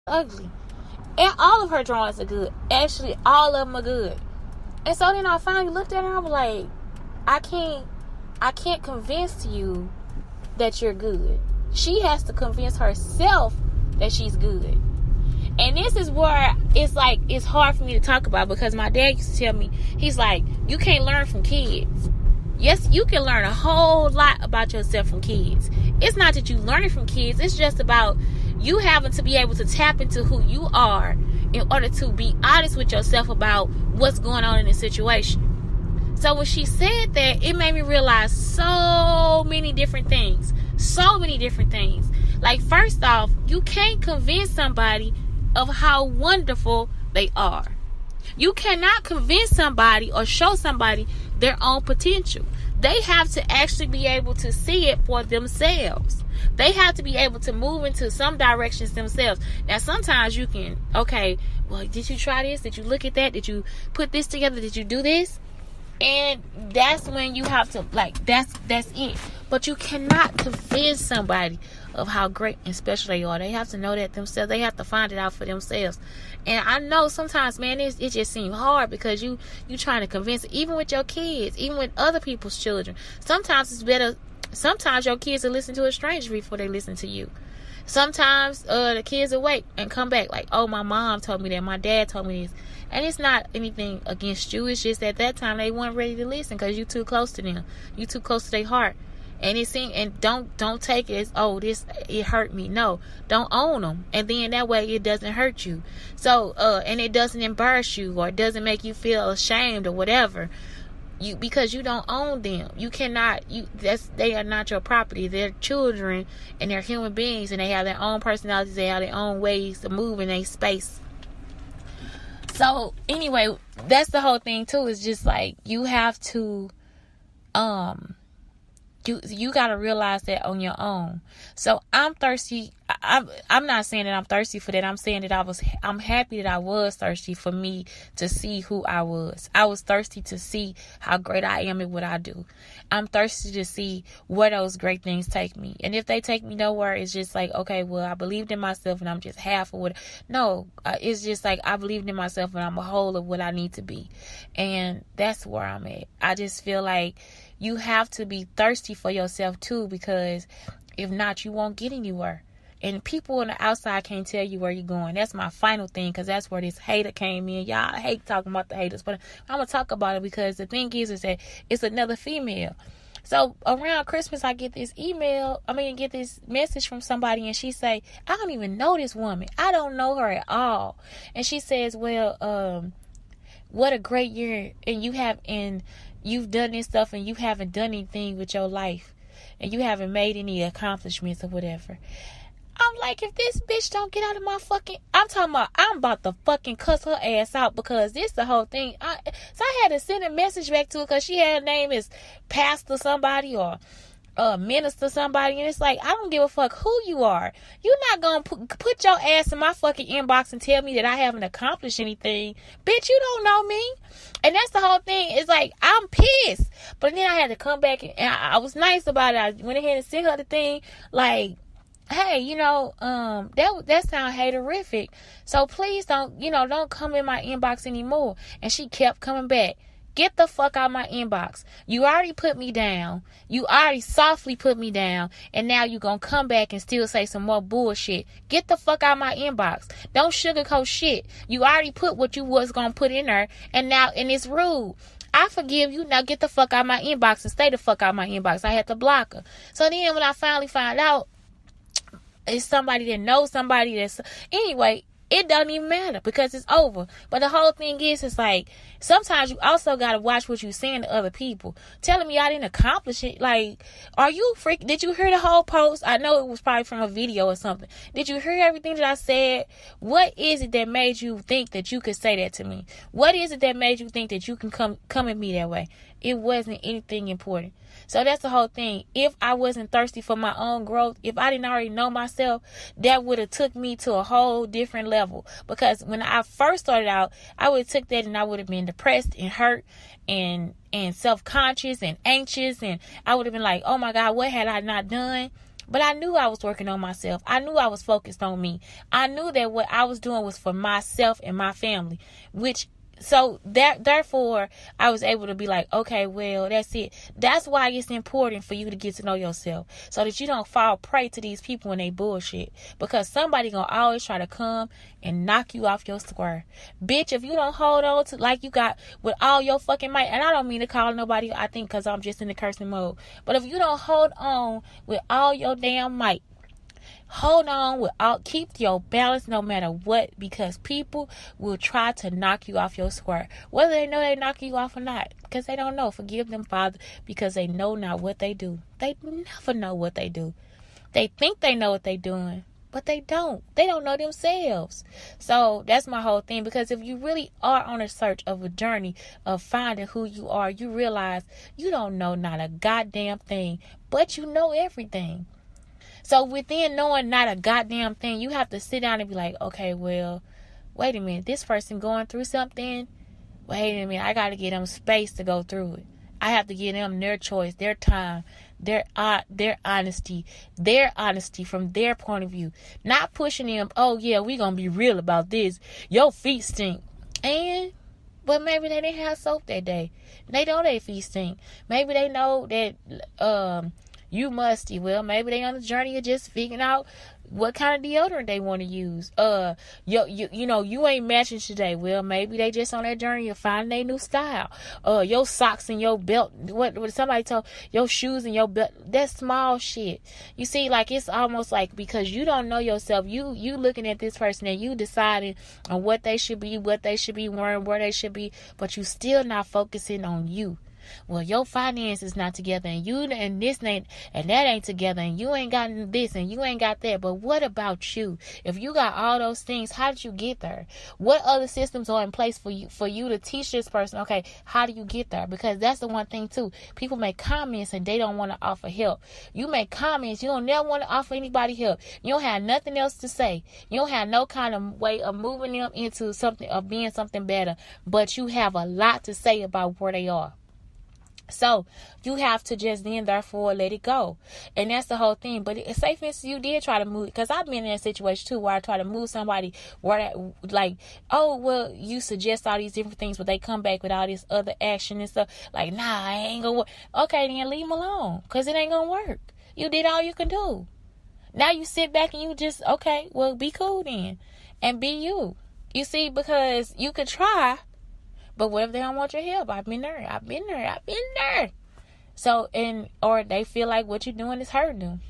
ugly. And all of her drawings are good. Actually, all of them are good. And so then I finally looked at her and I was like, I can't convince you that you're good. She has to convince herself that she's good. And this is where it's like, it's hard for me to talk about, because my dad used to tell me, he's like, you can't learn from kids. Yes, you can learn a whole lot about yourself from kids. It's not that you learn it from kids. It's just about you having to be able to tap into who you are in order to be honest with yourself about what's going on in the situation. So when she said that, it made me realize so many different things. So many different things. Like, first off, you can't convince somebody of how wonderful they are. You cannot convince somebody or show somebody their own potential. They have to actually be able to see it for themselves. They have to be able to move into some directions themselves. Now, sometimes you can, okay, well, did you try this? Did you look at that? Did you put this together? Did you do this? And that's when you have to, like, that's it. But you cannot convince somebody of how great and special they are. They have to know that themselves. They have to find it out for themselves. And I know sometimes, man, it just seems hard, because you trying to convince, even with your kids, even with other people's children. Sometimes it's better. Sometimes your kids will listen to a stranger before they listen to you. Sometimes the kids will wait and come back like, oh, my mom told me that, my dad told me this. And it's not anything against you. It's just at that time they weren't ready to listen, because you too close to them. You too close to their heart. And it seems, and don't take it as, oh, it hurt me. No, don't own them, and then that way it doesn't hurt you. So and it doesn't embarrass you, or it doesn't make you feel ashamed or whatever. Because you don't own them. You cannot. They are not your property. They're children, and they're human beings, and they have their own personalities. They have their own ways to move in their space. So anyway, that's the whole thing too. Is just like, you have to you got to realize that on your own. So I'm thirsty. I'm not saying that I'm thirsty for that. I'm saying that I'm happy that I was thirsty for me to see who I was. I was thirsty to see how great I am at what I do. I'm thirsty to see where those great things take me. And if they take me nowhere, it's just like, okay, well, I believed in myself and I'm just half of what. No, it's just like, I believed in myself and I'm a whole of what I need to be. And that's where I'm at. I just feel like you have to be thirsty for yourself too, because if not, you won't get anywhere. And people on the outside can't tell you where you're going. That's my final thing, because that's where this hater came in. Y'all, I hate talking about the haters, but I'm going to talk about it, because the thing is that it's another female. So around Christmas, I get this get this message from somebody, and she say, I don't even know this woman. I don't know her at all. And she says, well, what a great year. And you've done this stuff, and you haven't done anything with your life, and you haven't made any accomplishments or whatever. I'm like, if this bitch don't get out of my fucking... I'm about to fucking cuss her ass out, because this the whole thing. So I had to send a message back to her, because she had a name as pastor somebody or minister somebody, and it's like, I don't give a fuck who you are. You're not gonna put your ass in my fucking inbox and tell me that I haven't accomplished anything. Bitch, you don't know me. And that's the whole thing. It's like, I'm pissed. But then I had to come back, and I was nice about it. I went ahead and sent her the thing, like, hey, that sound haterific. So please don't come in my inbox anymore. And she kept coming back. Get the fuck out of my inbox. You already put me down. You already softly put me down. And now you gonna come back and still say some more bullshit. Get the fuck out of my inbox. Don't sugarcoat shit. You already put what you was gonna put in there. And it's rude. I forgive you. Now get the fuck out of my inbox and stay the fuck out of my inbox. I had to block her. So then when I finally find out, it's somebody that knows somebody that's... Anyway, it doesn't even matter, because it's over. But the whole thing is, it's like, sometimes you also got to watch what you're saying to other people. Telling me I didn't accomplish it. Like, are you freak? Did you hear the whole post? I know it was probably from a video or something. Did you hear everything that I said? What is it that made you think that you could say that to me? What is it that made you think that you can come at me that way? It wasn't anything important. So that's the whole thing. If I wasn't thirsty for my own growth, if I didn't already know myself, that would have took me to a whole different level. Because when I first started out, I would have took that and I would have been depressed and hurt and self-conscious and anxious. And I would have been like, oh my God, what had I not done? But I knew I was working on myself. I knew I was focused on me. I knew that what I was doing was for myself and my family, therefore I was able to be like, okay, well, that's it. That's why it's important for you to get to know yourself, so that you don't fall prey to these people and they bullshit, because somebody gonna always try to come and knock you off your square. Bitch, if you don't hold on to like you got with all your fucking might, and I don't mean to call nobody, I think, because I'm just in the cursing mode, but if you don't hold on with all your damn might, hold on keep your balance no matter what, because people will try to knock you off your square, whether they know they knock you off or not, because they don't know. Forgive them, Father, because they know not what they do. They never know what they do. They think they know what they're doing, but they don't. They don't know themselves. So that's my whole thing, because if you really are on a search of a journey of finding who you are, you realize you don't know not a goddamn thing, but you know everything. So within knowing not a goddamn thing, you have to sit down and be like, okay, well, wait a minute. This person going through something. Wait a minute. I got to give them space to go through it. I have to give them their choice, their time, their honesty from their point of view. Not pushing them, oh, yeah, we going to be real about this. Your feet stink. But maybe they didn't have soap that day. They know their feet stink. Maybe they know that you musty. Well, maybe they on the journey of just figuring out what kind of deodorant they want to use. You ain't matching today. Well, maybe they just on that journey of finding a new style. Your socks and your belt. What somebody told, your shoes and your belt. That's small shit. You see, like, it's almost like, because you don't know yourself, you looking at this person and you deciding on what they should be wearing, where they should be, but you still not focusing on you. Well, your finances not together, and you and this ain't, and that ain't together, and you ain't got this and you ain't got that. But what about you? If you got all those things, how did you get there? What other systems are in place for you to teach this person, okay, how do you get there? Because that's the one thing too. People make comments and they don't want to offer help. You make comments, you don't never want to offer anybody help. You don't have nothing else to say. You don't have no kind of way of moving them into something, of being something better, but you have a lot to say about where they are. So you have to just then therefore let it go. And that's the whole thing. But say for instance you did try to move, because I've been in a situation too where I try to move somebody where that, like, oh well, you suggest all these different things, but they come back with all this other action and stuff, like, nah, I ain't gonna work. Okay, then leave them alone, because it ain't gonna work. You did all you can do. Now you sit back and you just, okay, well, be cool then and be you. You see, because you could try, but what if they don't want your help? I've been there. So, or they feel like what you're doing is hurting them,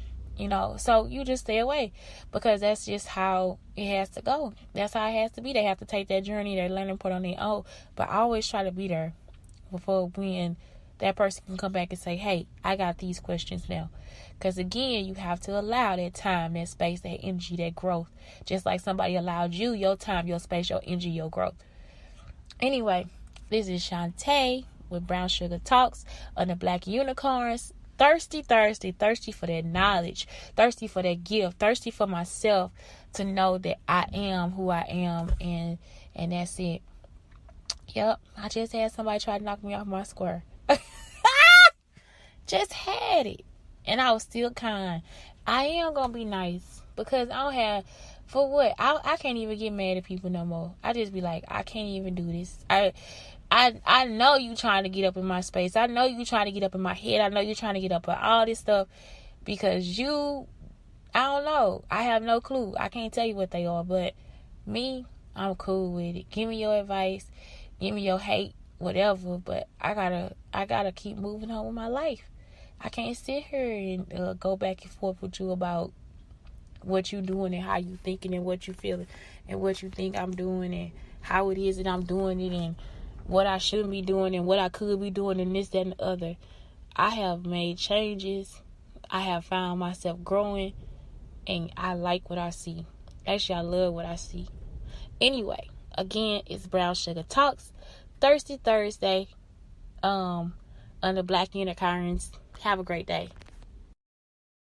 so you just stay away, because that's just how it has to go. That's how it has to be. They have to take that journey, their learning point on their own, but I always try to be there before when that person can come back and say, hey, I got these questions now. Because again, you have to allow that time, that space, that energy, that growth, just like somebody allowed you your time, your space, your energy, your growth. Anyway, this is Shantae with Brown Sugar Talks on the Black Unicorns. Thirsty for that knowledge, thirsty for that gift, thirsty for myself to know that I am who I am, and that's it. Yep, I just had somebody try to knock me off my square. Just had it, and I was still kind. I am gonna be nice, because I don't have. For what? I can't even get mad at people no more. I just be like, I can't even do this. I know you trying to get up in my space. I know you trying to get up in my head. I know you're trying to get up on all this stuff, because I don't know. I have no clue. I can't tell you what they are, but me, I'm cool with it. Give me your advice. Give me your hate, whatever. But I gotta keep moving on with my life. I can't sit here and go back and forth with you about what you doing and how you thinking and what you feeling and what you think I'm doing and how it is that I'm doing it and what I shouldn't be doing and what I could be doing and this, that, and the other. I have made changes. I have found myself growing, and I like what I see. Actually, I love what I see. Anyway, again, it's Brown Sugar Talks, Thirsty Thursday, on the Black Unicorns. Have a great day.